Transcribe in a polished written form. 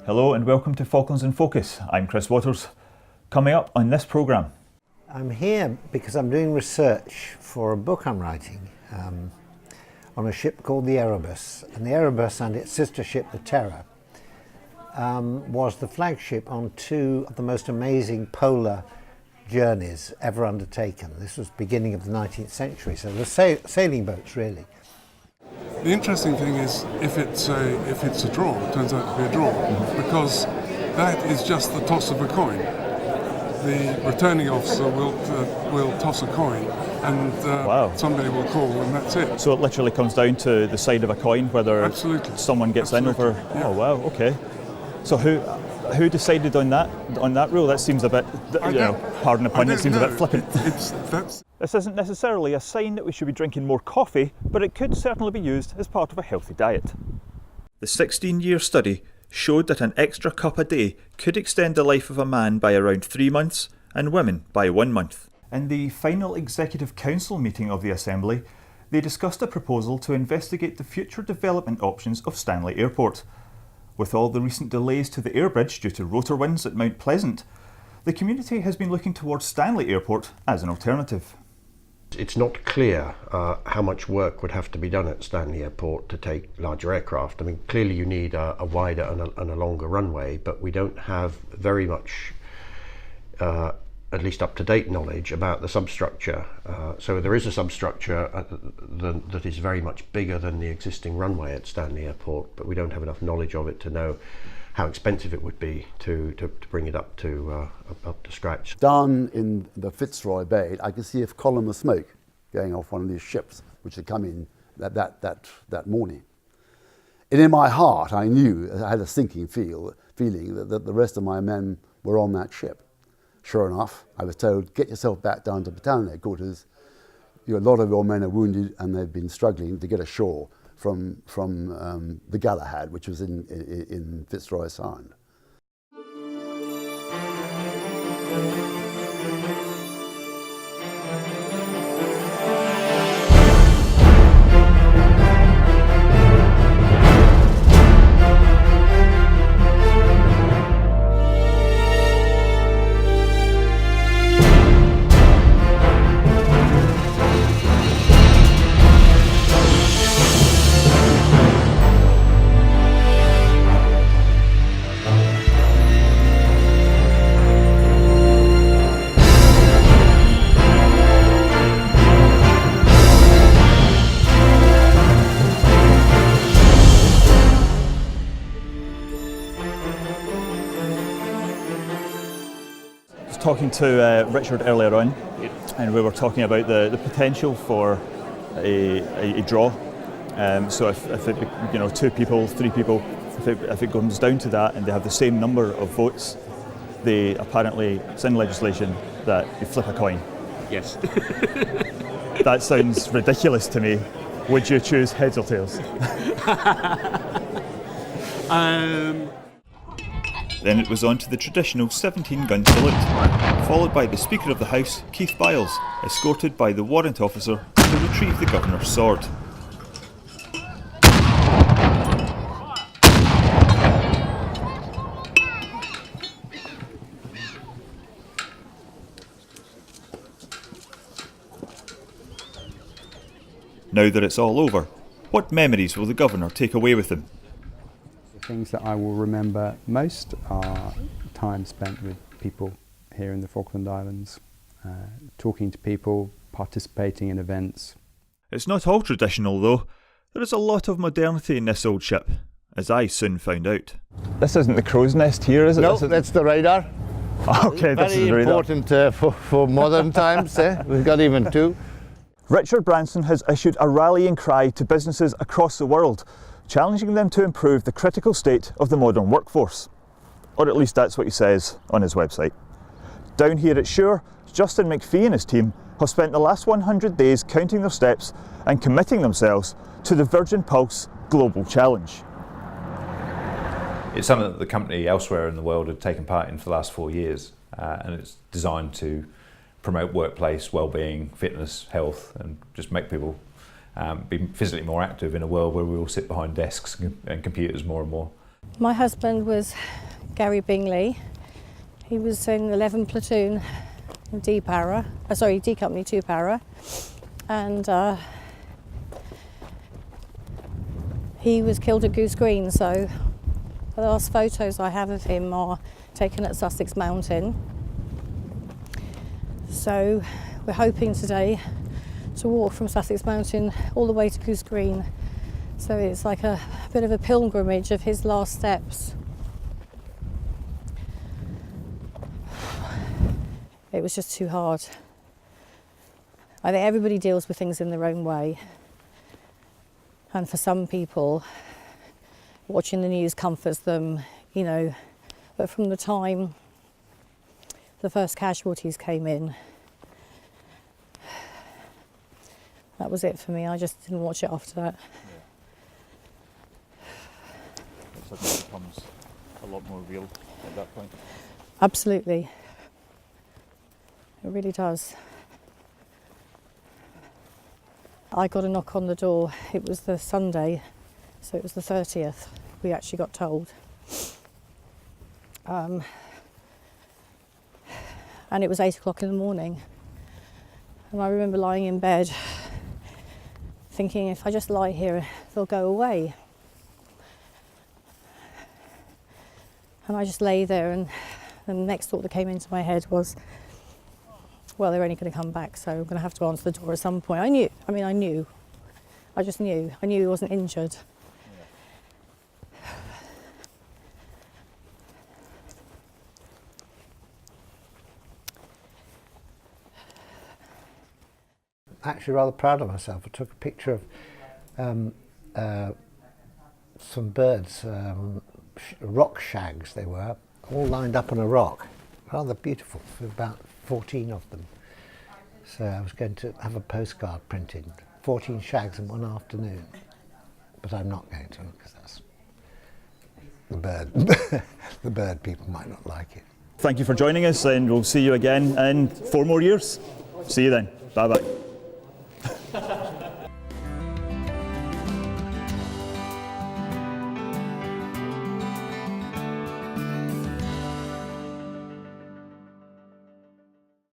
Hello and welcome to Falklands in Focus. I'm Chris Waters. Coming up on this programme. I'm here because I'm doing research for a book I'm writing on a ship called the Erebus. And the Erebus and its sister ship, the Terror, was the flagship on two of the most amazing polar journeys ever undertaken. This was beginning of the 19th century, so the sailing boats really. The interesting thing is if it's a draw, it turns out to be a draw, because that is just the toss of a coin. The returning officer will toss a coin, and somebody will call, and that's it. So it literally comes down to the side of a coin, whether someone gets in over. Yeah. Oh wow, okay. So who decided on that rule? That seems a bit, pardon the pun, it seems a bit flippant. This isn't necessarily a sign that we should be drinking more coffee, but it could certainly be used as part of a healthy diet. The 16-year study showed that an extra cup a day could extend the life of a man by around 3 months and women by 1 month. In the final Executive Council meeting of the Assembly, they discussed a proposal to investigate the future development options of Stanley Airport. With all the recent delays to the air bridge due to rotor winds at Mount Pleasant, the community has been looking towards Stanley Airport as an alternative. It's not clear how much work would have to be done at Stanley Airport to take larger aircraft. I mean, clearly you need a wider and a longer runway, but we don't have very much, at least up-to-date knowledge about the substructure. So there is a substructure that is very much bigger than the existing runway at Stanley Airport, but we don't have enough knowledge of it to know how expensive it would be to bring it up to scratch. Down in the Fitzroy Bay, I could see a column of smoke going off one of these ships which had come in that morning. And in my heart, I knew, I had a sinking feeling that the rest of my men were on that ship. Sure enough, I was told, get yourself back down to battalion headquarters. A lot of your men are wounded and they've been struggling to get ashore from the Galahad, which was in Fitzroy Sound. Talking to Richard earlier on, and we were talking about the potential for a draw. So if it, 2 people, 3 people, if it comes down to that and they have the same number of votes, they apparently, it's in legislation that you flip a coin. Yes. That sounds ridiculous to me. Would you choose heads or tails? Then it was on to the traditional 17-gun salute, followed by the Speaker of the House, Keith Biles, escorted by the warrant officer to retrieve the Governor's sword. Now that it's all over, what memories will the Governor take away with him? Things that I will remember most are time spent with people here in the Falkland Islands, talking to people, participating in events. It's not all traditional though. There is a lot of modernity in this old ship, as I soon found out. This isn't the crow's nest here, is it? No, that's the radar. Okay, this is the radar. Very important for modern times. We've got even 2. Richard Branson has issued a rallying cry to businesses across the world, challenging them to improve the critical state of the modern workforce. Or at least that's what he says on his website. Down here at Shore, Justin McPhee and his team have spent the last 100 days counting their steps and committing themselves to the Virgin Pulse Global Challenge. It's something that the company elsewhere in the world had taken part in for the last 4 years, and it's designed to promote workplace well-being, fitness, health, and just make people be physically more active in a world where we all sit behind desks and computers more and more. My husband was Gary Bingley. He was in 11 platoon in D Company 2 Para, and he was killed at Goose Green. So the last photos I have of him are taken at Sussex Mountain. So we're hoping today to walk from Sussex Mountain all the way to Goose Green. So it's like a bit of a pilgrimage of his last steps. It was just too hard. I think everybody deals with things in their own way. And for some people, watching the news comforts them, you know. But from the time the first casualties came in, that was it for me. I just didn't watch it after that. It suddenly becomes a lot more real at that point. Absolutely. It really does. I got a knock on the door. It was the Sunday, so it was the 30th, we actually got told. And it was 8 o'clock in the morning. And I remember lying in bed thinking, if I just lie here, they'll go away. And I just lay there, and the next thought that came into my head was, well, they're only going to come back, so I'm going to have to answer the door at some point. I knew. I just knew. I knew he wasn't injured. Actually rather proud of myself. I took a picture of some birds, rock shags they were, all lined up on a rock. Rather beautiful, about 14 of them. So I was going to have a postcard printed, 14 shags in one afternoon. But I'm not going to, because that's the bird. The bird people might not like it. Thank you for joining us, and we'll see you again in 4 more years. See you then. Bye bye.